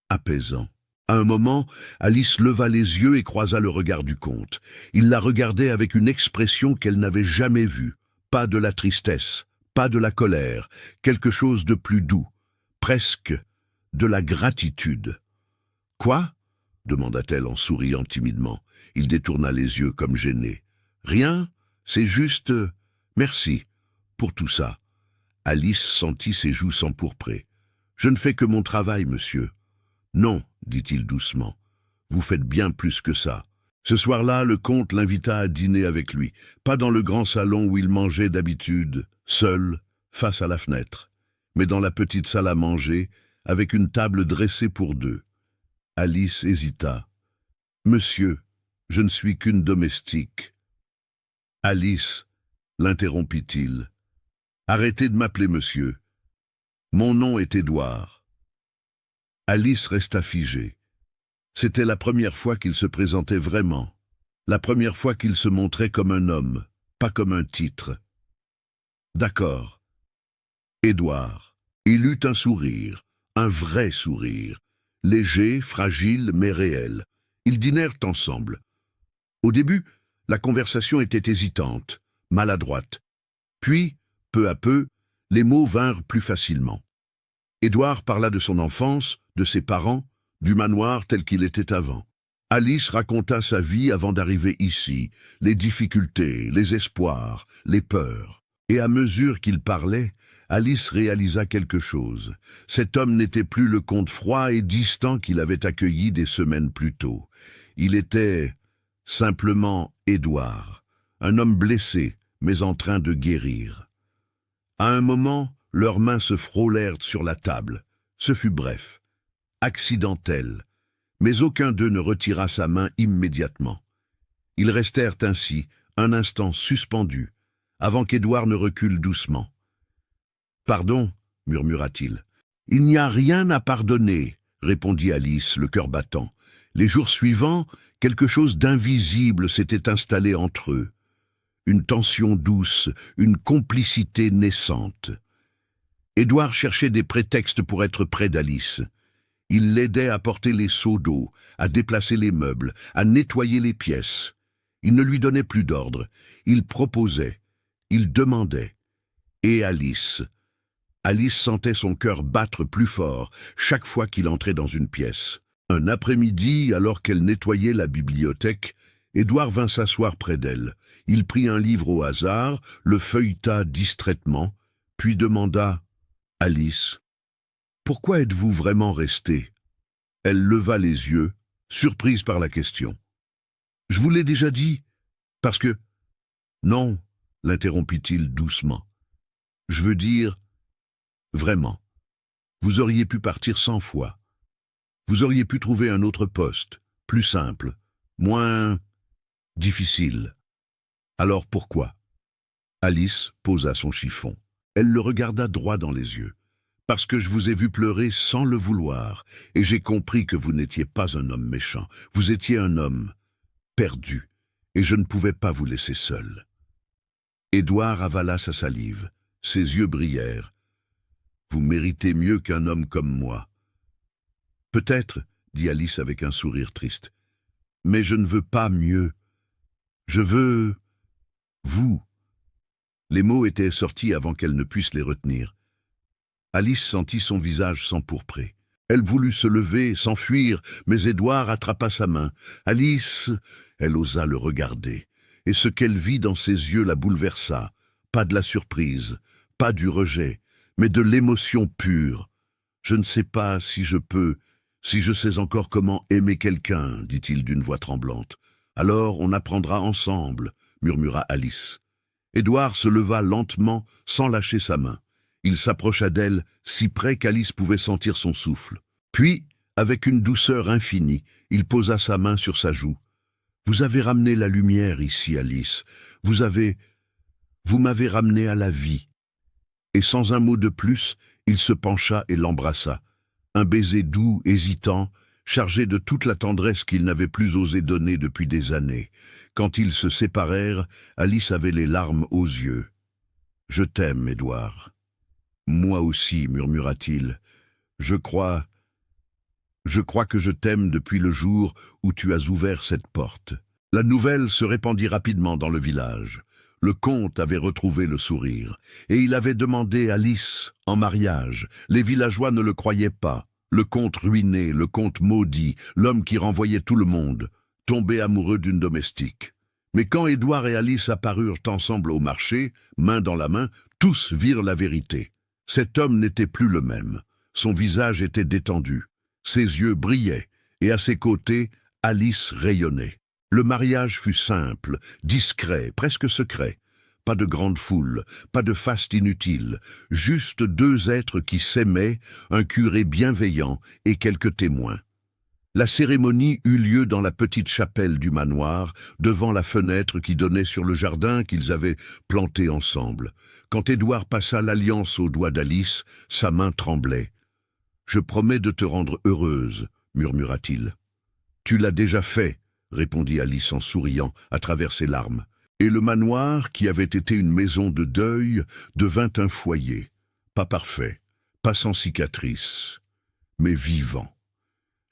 apaisant. À un moment, Alice leva les yeux et croisa le regard du comte. Il la regardait avec une expression qu'elle n'avait jamais vue. Pas de la tristesse, pas de la colère, quelque chose de plus doux. Presque de la gratitude. « Quoi ?» demanda-t-elle en souriant timidement. Il détourna les yeux comme gêné. « Rien, c'est juste... merci pour tout ça. » Alice sentit ses joues s'empourprer. « Je ne fais que mon travail, monsieur. »« Non, » dit-il doucement. « Vous faites bien plus que ça. » Ce soir-là, le comte l'invita à dîner avec lui, pas dans le grand salon où il mangeait d'habitude, seul, face à la fenêtre, mais dans la petite salle à manger, avec une table dressée pour deux. Alice hésita. « Monsieur, je ne suis qu'une domestique. »« Alice, » l'interrompit-il, « arrêtez de m'appeler monsieur. Mon nom est Édouard. » Alice resta figée. C'était la première fois qu'il se présentait vraiment, la première fois qu'il se montrait comme un homme, pas comme un titre. D'accord. Édouard. Il eut un sourire, un vrai sourire, léger, fragile, mais réel. Ils dînèrent ensemble. Au début, la conversation était hésitante, maladroite. Puis, peu à peu, les mots vinrent plus facilement. Édouard parla de son enfance, de ses parents, du manoir tel qu'il était avant. Alice raconta sa vie avant d'arriver ici, les difficultés, les espoirs, les peurs. Et à mesure qu'il parlait, Alice réalisa quelque chose. Cet homme n'était plus le comte froid et distant qu'il avait accueilli des semaines plus tôt. Il était simplement Édouard, un homme blessé, mais en train de guérir. À un moment, leurs mains se frôlèrent sur la table. Ce fut bref, accidentel, mais aucun d'eux ne retira sa main immédiatement. Ils restèrent ainsi, un instant suspendus, avant qu'Édouard ne recule doucement. « Pardon, murmura-t-il. « Il n'y a rien à pardonner, répondit Alice, le cœur battant. Les jours suivants, quelque chose d'invisible s'était installé entre eux. Une tension douce, une complicité naissante. Édouard cherchait des prétextes pour être près d'Alice. Il l'aidait à porter les seaux d'eau, à déplacer les meubles, à nettoyer les pièces. Il ne lui donnait plus d'ordre. Il proposait, il demandait. Et Alice sentait son cœur battre plus fort chaque fois qu'il entrait dans une pièce. Un après-midi, alors qu'elle nettoyait la bibliothèque, Édouard vint s'asseoir près d'elle. Il prit un livre au hasard, le feuilleta distraitement, puis demanda « Alice, pourquoi êtes-vous vraiment restée ?» Elle leva les yeux, surprise par la question. « Je vous l'ai déjà dit, parce que… » « Non, » l'interrompit-il doucement. « Je veux dire… Vraiment. Vous auriez pu partir 100 fois. Vous auriez pu trouver un autre poste, plus simple, moins… difficile. Alors pourquoi ?» Alice posa son chiffon. Elle le regarda droit dans les yeux. « Parce que je vous ai vu pleurer sans le vouloir, et j'ai compris que vous n'étiez pas un homme méchant. Vous étiez un homme perdu, et je ne pouvais pas vous laisser seul. » Édouard avala sa salive. Ses yeux brillèrent. « Vous méritez mieux qu'un homme comme moi. »« Peut-être, » dit Alice avec un sourire triste. « Mais je ne veux pas mieux. Je veux… vous. » Les mots étaient sortis avant qu'elle ne puisse les retenir. Alice sentit son visage s'empourprer. Elle voulut se lever, s'enfuir, mais Édouard attrapa sa main. Alice… Elle osa le regarder. Et ce qu'elle vit dans ses yeux la bouleversa. Pas de la surprise, pas du rejet, mais de l'émotion pure. « Je ne sais pas si je peux, si je sais encore comment aimer quelqu'un, » dit-il d'une voix tremblante. « Alors on apprendra ensemble, » murmura Alice. Édouard se leva lentement, sans lâcher sa main. Il s'approcha d'elle, si près qu'Alice pouvait sentir son souffle. Puis, avec une douceur infinie, il posa sa main sur sa joue. « Vous avez ramené la lumière ici, Alice. Vous m'avez ramené à la vie. » Et sans un mot de plus, il se pencha et l'embrassa. Un baiser doux, hésitant, chargé de toute la tendresse qu'il n'avait plus osé donner depuis des années. Quand ils se séparèrent, Alice avait les larmes aux yeux. « Je t'aime, Édouard. »« Moi aussi, » murmura-t-il. « Je crois que je t'aime depuis le jour où tu as ouvert cette porte. » La nouvelle se répandit rapidement dans le village. Le comte avait retrouvé le sourire, et il avait demandé Alice en mariage. Les villageois ne le croyaient pas. Le comte ruiné, le comte maudit, l'homme qui renvoyait tout le monde, tombé amoureux d'une domestique. Mais quand Édouard et Alice apparurent ensemble au marché, main dans la main, tous virent la vérité. Cet homme n'était plus le même. Son visage était détendu. Ses yeux brillaient, et à ses côtés, Alice rayonnait. Le mariage fut simple, discret, presque secret. Pas de grande foule, pas de faste inutile, juste deux êtres qui s'aimaient, un curé bienveillant et quelques témoins. La cérémonie eut lieu dans la petite chapelle du manoir, devant la fenêtre qui donnait sur le jardin qu'ils avaient planté ensemble. Quand Édouard passa l'alliance au doigt d'Alice, sa main tremblait. « Je promets de te rendre heureuse, murmura-t-il. Tu l'as déjà fait, répondit Alice en souriant à travers ses larmes. Et le manoir, qui avait été une maison de deuil, devint un foyer, pas parfait, pas sans cicatrices, mais vivant.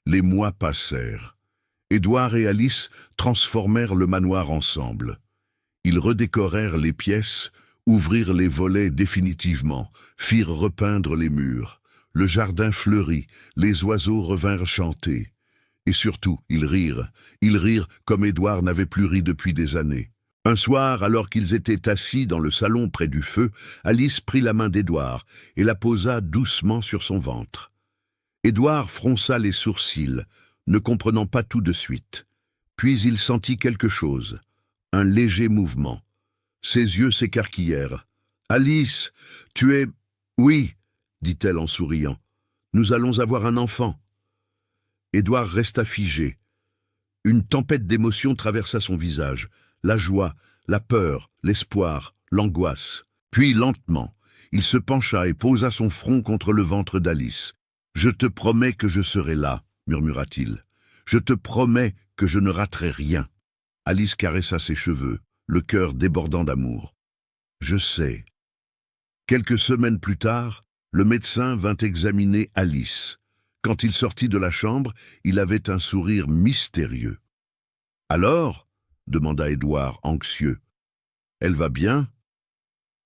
Les mois passèrent. Édouard et Alice transformèrent le manoir ensemble. Ils redécorèrent les pièces, ouvrirent les volets définitivement, firent repeindre les murs. Le jardin fleurit, les oiseaux revinrent chanter. Et surtout, ils rirent comme Édouard n'avait plus ri depuis des années. Un soir, alors qu'ils étaient assis dans le salon près du feu, Alice prit la main d'Édouard et la posa doucement sur son ventre. Édouard fronça les sourcils, ne comprenant pas tout de suite. Puis il sentit quelque chose, un léger mouvement. Ses yeux s'écarquillèrent. « Alice, tu es... »« Oui, » dit-elle en souriant. « Nous allons avoir un enfant. » Édouard resta figé. Une tempête d'émotions traversa son visage. La joie, la peur, l'espoir, l'angoisse. Puis, lentement, il se pencha et posa son front contre le ventre d'Alice. « Je te promets que je serai là, » murmura-t-il. « Je te promets que je ne raterai rien. » Alice caressa ses cheveux, le cœur débordant d'amour. « Je sais. » Quelques semaines plus tard, le médecin vint examiner Alice. Quand il sortit de la chambre, il avait un sourire mystérieux. « Alors ?» demanda Édouard, anxieux. « Elle va bien ?»«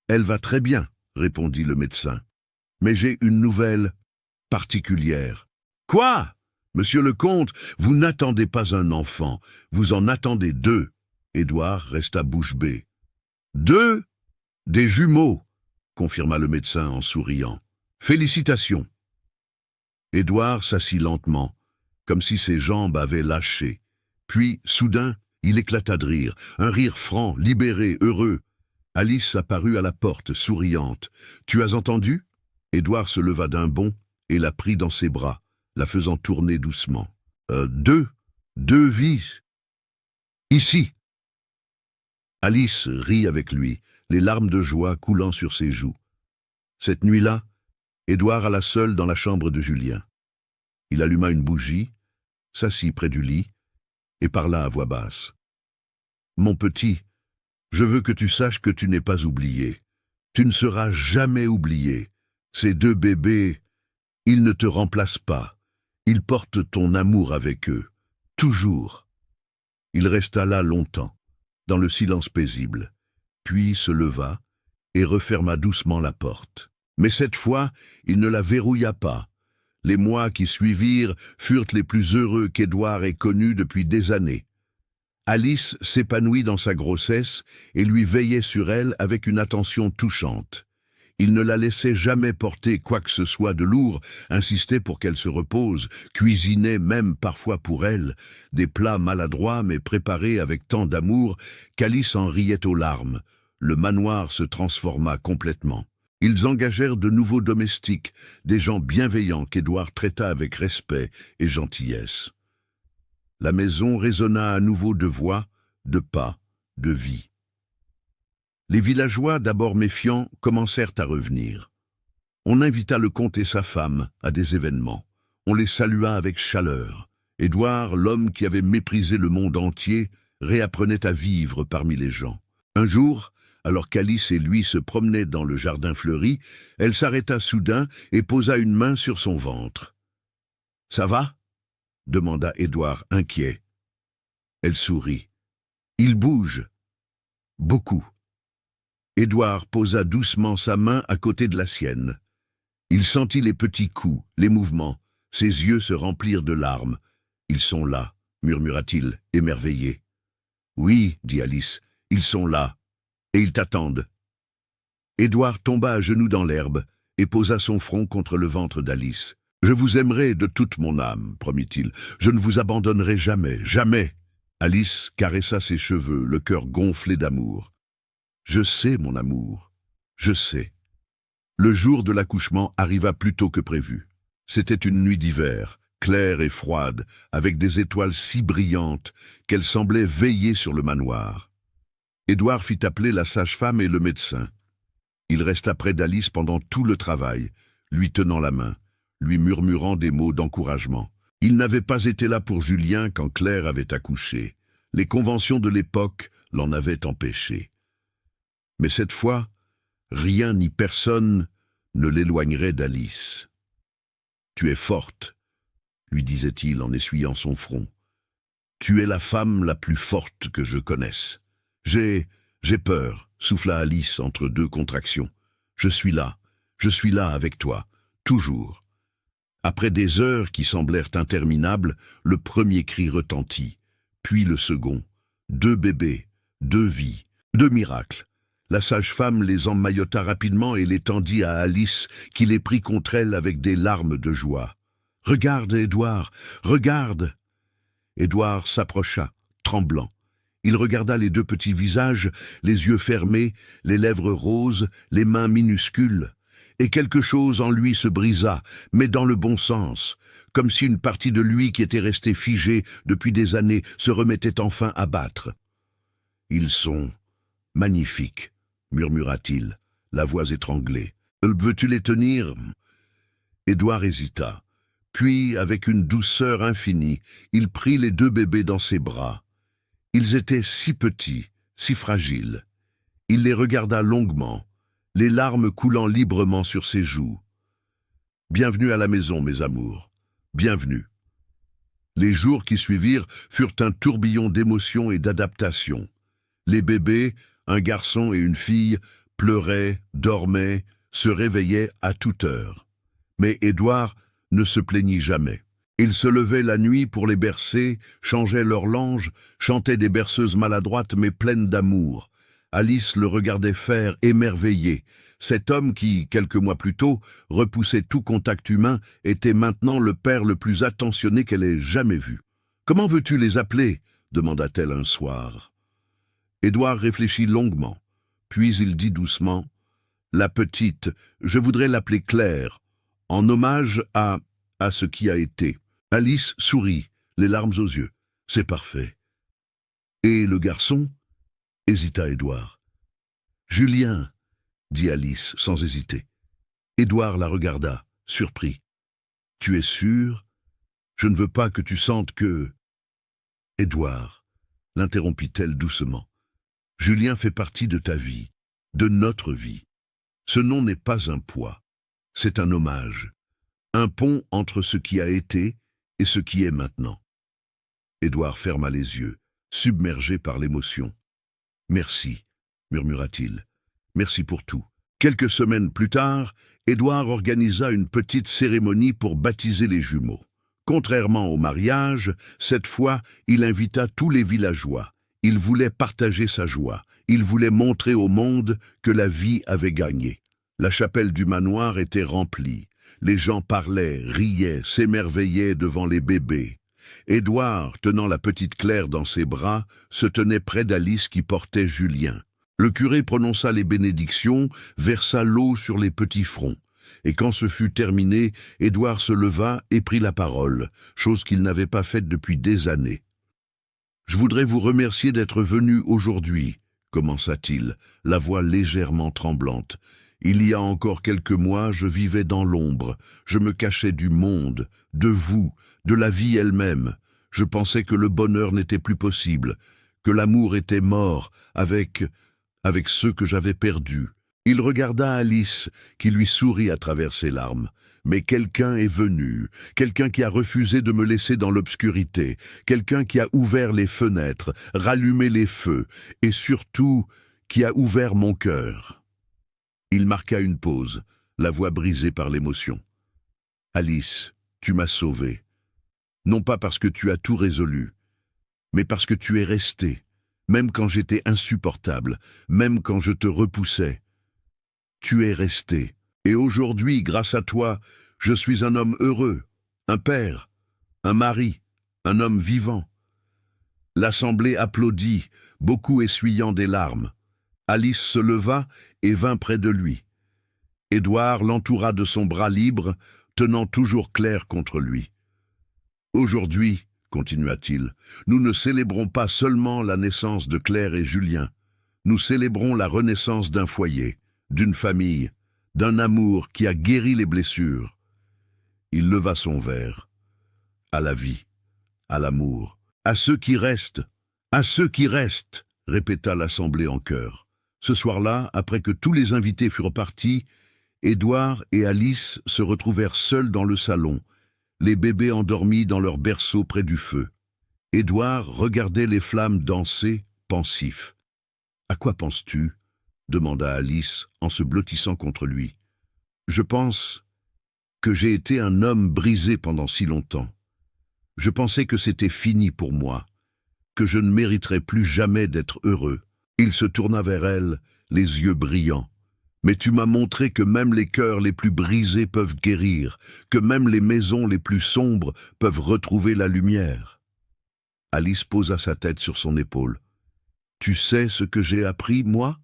Elle va très bien, » répondit le médecin. « Mais j'ai une nouvelle particulière. »« Quoi ? Monsieur le comte, vous n'attendez pas un enfant, vous en attendez deux. » Édouard resta bouche bée. « Deux ? Des jumeaux !» confirma le médecin en souriant. « Félicitations !» Édouard s'assit lentement, comme si ses jambes avaient lâché. Puis, soudain, il éclata de rire, un rire franc, libéré, heureux. Alice apparut à la porte, souriante. « Tu as entendu ?» Édouard se leva d'un bond et la prit dans ses bras, la faisant tourner doucement. Deux vies. Ici. » Alice rit avec lui, les larmes de joie coulant sur ses joues. Cette nuit-là, Édouard alla seul dans la chambre de Julien. Il alluma une bougie, s'assit près du lit et parla à voix basse. « Mon petit, je veux que tu saches que tu n'es pas oublié. Tu ne seras jamais oublié. Ces deux bébés, ils ne te remplacent pas. Ils portent ton amour avec eux, toujours. » Il resta là longtemps, dans le silence paisible, puis se leva et referma doucement la porte. Mais cette fois, il ne la verrouilla pas. Les mois qui suivirent furent les plus heureux qu'Édouard ait connus depuis des années. Alice s'épanouit dans sa grossesse et lui veillait sur elle avec une attention touchante. Il ne la laissait jamais porter quoi que ce soit de lourd, insistait pour qu'elle se repose, cuisinait même parfois pour elle, des plats maladroits mais préparés avec tant d'amour qu'Alice en riait aux larmes. Le manoir se transforma complètement. Ils engagèrent de nouveaux domestiques, des gens bienveillants qu'Édouard traita avec respect et gentillesse. La maison résonna à nouveau de voix, de pas, de vie. Les villageois, d'abord méfiants, commencèrent à revenir. On invita le comte et sa femme à des événements. On les salua avec chaleur. Édouard, l'homme qui avait méprisé le monde entier, réapprenait à vivre parmi les gens. Un jour, alors qu'Alice et lui se promenaient dans le jardin fleuri, elle s'arrêta soudain et posa une main sur son ventre. « Ça va ?» demanda Édouard, inquiet. Elle sourit. « Il bouge. Beaucoup. » Édouard posa doucement sa main à côté de la sienne. Il sentit les petits coups, les mouvements. Ses yeux se remplirent de larmes. « Ils sont là, » murmura-t-il, émerveillé. « Oui, » dit Alice, « ils sont là. Et ils t'attendent. » Édouard tomba à genoux dans l'herbe et posa son front contre le ventre d'Alice. « Je vous aimerai de toute mon âme, » promit-il. « Je ne vous abandonnerai jamais, jamais. » Alice caressa ses cheveux, le cœur gonflé d'amour. « Je sais, mon amour, je sais. » Le jour de l'accouchement arriva plus tôt que prévu. C'était une nuit d'hiver, claire et froide, avec des étoiles si brillantes qu'elles semblaient veiller sur le manoir. Édouard fit appeler la sage-femme et le médecin. Il resta près d'Alice pendant tout le travail, lui tenant la main, lui murmurant des mots d'encouragement. Il n'avait pas été là pour Julien quand Claire avait accouché. Les conventions de l'époque l'en avaient empêché. Mais cette fois, rien ni personne ne l'éloignerait d'Alice. « Tu es forte », lui disait-il en essuyant son front. « Tu es la femme la plus forte que je connaisse. »« J'ai peur », souffla Alice entre deux contractions. « Je suis là avec toi, toujours. » Après des heures qui semblèrent interminables, le premier cri retentit, puis le second. 2 bébés, 2 vies, 2 miracles. La sage-femme les emmaillota rapidement et les tendit à Alice, qui les prit contre elle avec des larmes de joie. « Regarde, Édouard, regarde !» Édouard s'approcha, tremblant. Il regarda les 2 petits visages, les yeux fermés, les lèvres roses, les mains minuscules. Et quelque chose en lui se brisa, mais dans le bon sens, comme si une partie de lui qui était restée figée depuis des années se remettait enfin à battre. « Ils sont magnifiques », murmura-t-il, la voix étranglée. « Veux-tu les tenir ?» Édouard hésita. Puis, avec une douceur infinie, il prit les 2 bébés dans ses bras. Ils étaient si petits, si fragiles. Il les regarda longuement, les larmes coulant librement sur ses joues. « Bienvenue à la maison, mes amours. Bienvenue. » Les jours qui suivirent furent un tourbillon d'émotions et d'adaptation. Les bébés, un garçon et une fille, pleuraient, dormaient, se réveillaient à toute heure. Mais Édouard ne se plaignit jamais. Il se levait la nuit pour les bercer, changeait leur lange, chantait des berceuses maladroites mais pleines d'amour. Alice le regardait faire, émerveillée. Cet homme qui, quelques mois plus tôt, repoussait tout contact humain, était maintenant le père le plus attentionné qu'elle ait jamais vu. « Comment veux-tu les appeler ?» demanda-t-elle un soir. Édouard réfléchit longuement, puis il dit doucement « La petite, je voudrais l'appeler Claire, en hommage à ce qui a été. » Alice sourit, les larmes aux yeux. « C'est parfait. »« Et le garçon ?» hésita Édouard. « Julien, » dit Alice sans hésiter. Édouard la regarda, surpris. « Tu es sûr? Je ne veux pas que tu sentes que... » « Édouard, » l'interrompit-elle doucement, « Julien fait partie de ta vie, de notre vie. Ce nom n'est pas un poids, c'est un hommage, un pont entre ce qui a été et ce qui est maintenant. » Édouard ferma les yeux, submergé par l'émotion. « Merci, » murmura-t-il. « Merci pour tout. » Quelques semaines plus tard, Édouard organisa une petite cérémonie pour baptiser les jumeaux. Contrairement au mariage, cette fois, il invita tous les villageois. Il voulait partager sa joie. Il voulait montrer au monde que la vie avait gagné. La chapelle du manoir était remplie. Les gens parlaient, riaient, s'émerveillaient devant les bébés. Édouard, tenant la petite Claire dans ses bras, se tenait près d'Alice qui portait Julien. Le curé prononça les bénédictions, versa l'eau sur les petits fronts. Et quand ce fut terminé, Édouard se leva et prit la parole, chose qu'il n'avait pas faite depuis des années. « Je voudrais vous remercier d'être venu aujourd'hui, » commença-t-il, la voix légèrement tremblante. « Il y a encore quelques mois, je vivais dans l'ombre, je me cachais du monde, de vous, de la vie elle-même. Je pensais que le bonheur n'était plus possible, que l'amour était mort avec ceux que j'avais perdus. » Il regarda Alice, qui lui sourit à travers ses larmes. Mais quelqu'un est venu, quelqu'un qui a refusé de me laisser dans l'obscurité, quelqu'un qui a ouvert les fenêtres, rallumé les feux, et surtout, qui a ouvert mon cœur. Il marqua une pause, la voix brisée par l'émotion. « Alice, tu m'as sauvée. Non pas parce que tu as tout résolu, mais parce que tu es restée, même quand j'étais insupportable, même quand je te repoussais. Tu es resté, et aujourd'hui, grâce à toi, je suis un homme heureux, un père, un mari, un homme vivant. » L'assemblée applaudit, beaucoup essuyant des larmes. Alice se leva et vint près de lui. Édouard l'entoura de son bras libre, tenant toujours Claire contre lui. « Aujourd'hui, » continua-t-il, « nous ne célébrons pas seulement la naissance de Claire et Julien, nous célébrons la renaissance d'un foyer, d'une famille, d'un amour qui a guéri les blessures. Il leva son verre. À la vie, à l'amour, à ceux qui restent, à ceux qui restent, répéta l'assemblée en chœur. Ce soir-là, après que tous les invités furent partis, Édouard et Alice se retrouvèrent seuls dans le salon, les bébés endormis dans leur berceau près du feu. Édouard regardait les flammes danser, pensif. « À quoi penses-tu » demanda Alice en se blottissant contre lui. « Je pense que j'ai été un homme brisé pendant si longtemps. Je pensais que c'était fini pour moi, que je ne mériterais plus jamais d'être heureux. » Il se tourna vers elle, les yeux brillants. « Mais tu m'as montré que même les cœurs les plus brisés peuvent guérir, que même les maisons les plus sombres peuvent retrouver la lumière. » Alice posa sa tête sur son épaule. « Tu sais ce que j'ai appris, moi ?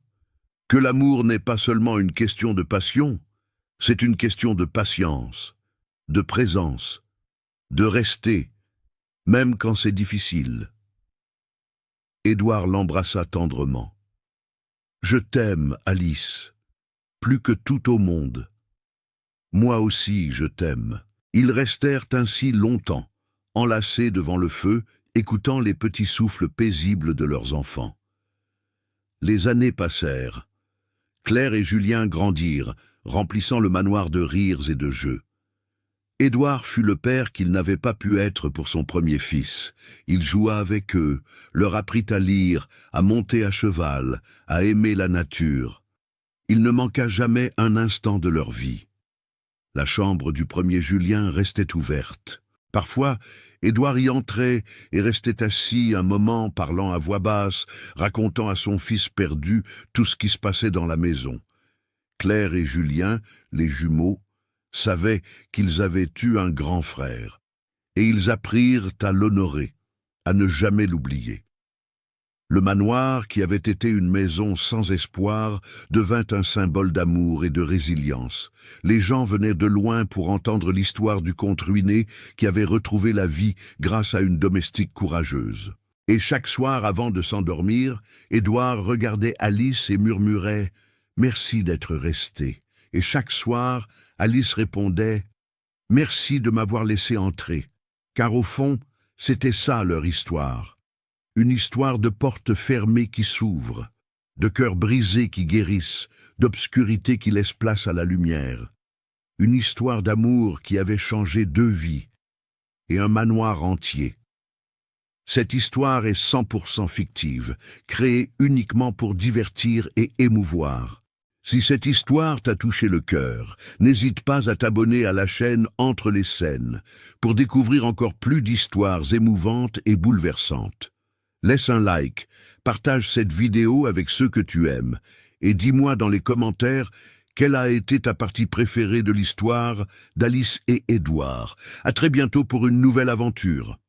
Que l'amour n'est pas seulement une question de passion, c'est une question de patience, de présence, de rester, même quand c'est difficile. » Édouard l'embrassa tendrement. « Je t'aime, Alice, plus que tout au monde. Moi aussi, je t'aime. » Ils restèrent ainsi longtemps, enlacés devant le feu, écoutant les petits souffles paisibles de leurs enfants. Les années passèrent. Claire et Julien grandirent, remplissant le manoir de rires et de jeux. Édouard fut le père qu'il n'avait pas pu être pour son premier fils. Il joua avec eux, leur apprit à lire, à monter à cheval, à aimer la nature. Il ne manqua jamais un instant de leur vie. La chambre du premier Julien restait ouverte. Parfois, Édouard y entrait et restait assis un moment parlant à voix basse, racontant à son fils perdu tout ce qui se passait dans la maison. Claire et Julien, les jumeaux, savaient qu'ils avaient eu un grand frère, et ils apprirent à l'honorer, à ne jamais l'oublier. Le manoir, qui avait été une maison sans espoir, devint un symbole d'amour et de résilience. Les gens venaient de loin pour entendre l'histoire du comte ruiné qui avait retrouvé la vie grâce à une domestique courageuse. Et chaque soir, avant de s'endormir, Édouard regardait Alice et murmurait « Merci d'être restée ». Et chaque soir, Alice répondait « Merci de m'avoir laissé entrer », car au fond, c'était ça leur histoire. Une histoire de portes fermées qui s'ouvrent, de cœurs brisés qui guérissent, d'obscurité qui laisse place à la lumière. Une histoire d'amour qui avait changé 2 vies et un manoir entier. Cette histoire est 100% fictive, créée uniquement pour divertir et émouvoir. Si cette histoire t'a touché le cœur, n'hésite pas à t'abonner à la chaîne Entre les scènes pour découvrir encore plus d'histoires émouvantes et bouleversantes. Laisse un like, partage cette vidéo avec ceux que tu aimes et dis-moi dans les commentaires quelle a été ta partie préférée de l'histoire d'Alice et Édouard. À très bientôt pour une nouvelle aventure.